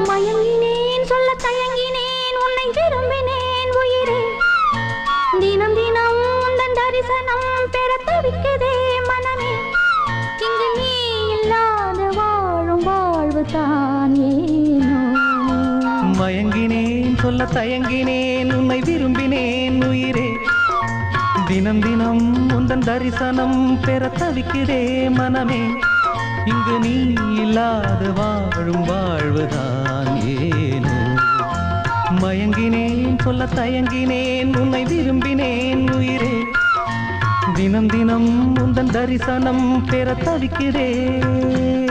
மயங்கினேன் சொல்ல தயங்கினேன் உன்னை விரும்பினேன் உயிரே தினம் தினம் உந்தன் தரிசனம் பெற தவிக்குதே மனமே இங்கு நீ இல்லாத வாழும் வாழ்வு தான் ஏனோ மயங்கினேன் சொல்ல தயங்கினேன் உன்னை விரும்பினேன் உயிரே தினம் தினம் உந்தன் தரிசனம் பெற தவிக்குதே மனமே இங்கு நீ இல்லாத வாழும் வாழ்வுதான் ஏனோ மயங்கினேன் சொல்ல தயங்கினேன் உன்னை விரும்பினேன் உயிரே தினம் தினம் உந்தன் தரிசனம் பெற தவிக்கிறேன்